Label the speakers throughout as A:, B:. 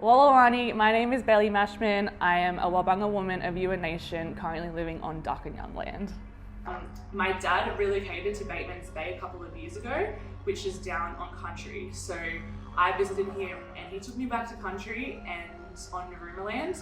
A: Walawaani, my name is Baylee Mashman. I am a Wabanga woman of Yuin Nation, currently living on Darkinjung land.
B: My dad relocated to Bateman's Bay a couple of years ago, which is down on country. So I visited him and he took me back to country and on Narooma land,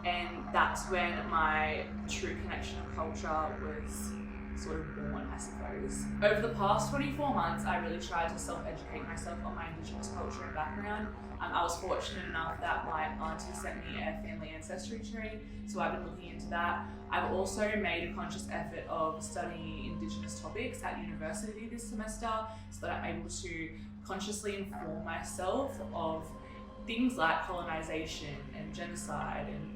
B: and that's when my true connection of culture was sort of born, I suppose. Over the past 24 months, I really tried to self-educate myself on my Indigenous culture and background. I was fortunate enough that my auntie sent me a family ancestry tree, so I've been looking into that. I've also made a conscious effort of studying Indigenous topics at university this semester so that I'm able to consciously inform myself of things like colonisation and genocide and,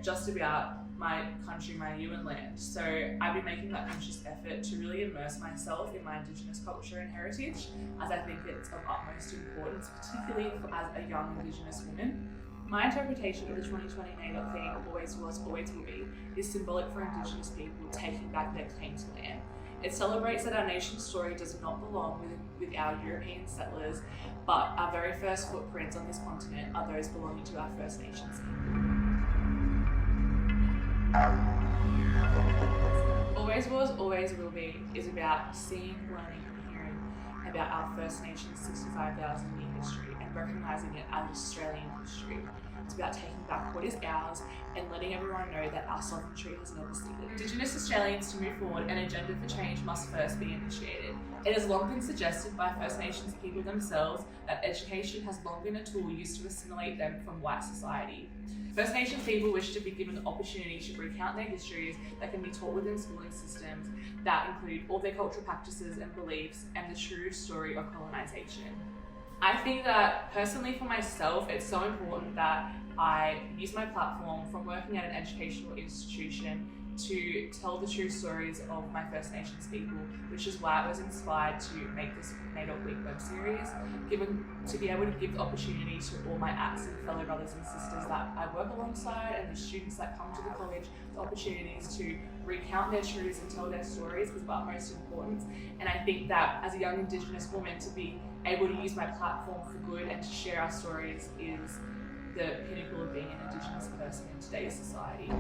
B: just about my country, my Yuin land. So I've been making that conscious effort to really immerse myself in my Indigenous culture and heritage, as I think it's of utmost importance, particularly as a young Indigenous woman. My interpretation of the 2020 NAIDOC theme, always was, always will be, is symbolic for Indigenous people taking back their claim to land. It celebrates that our nation's story does not belong with our European settlers, but our very first footprints on this continent are those belonging to our First Nations people. Always was, always will be is about seeing, learning and hearing about our First Nations 65,000 year history and recognising it as Australian history. It's about taking back what is ours and letting everyone know that our sovereignty has never ceded. Indigenous Australians to move forward, an agenda for change must first be initiated. It has long been suggested by First Nations people themselves that education has long been a tool used to assimilate them from white society. First Nations people wish to be given the opportunity to recount their histories that can be taught within schooling systems that include all their cultural practices and beliefs and the true story of colonisation. I think that personally for myself, it's so important that I use my platform from working at an educational institution to tell the true stories of my First Nations people, which is why I was inspired to make this NAIDOC Week web series, to be able to give the opportunity to all my ACTs and fellow brothers and sisters that I work alongside and the students that come to the college, the opportunities to recount their truths and tell their stories is of utmost importance. And I think that as a young Indigenous woman, to be able to use my platform for good and to share our stories is the pinnacle of being an Indigenous person in today's society.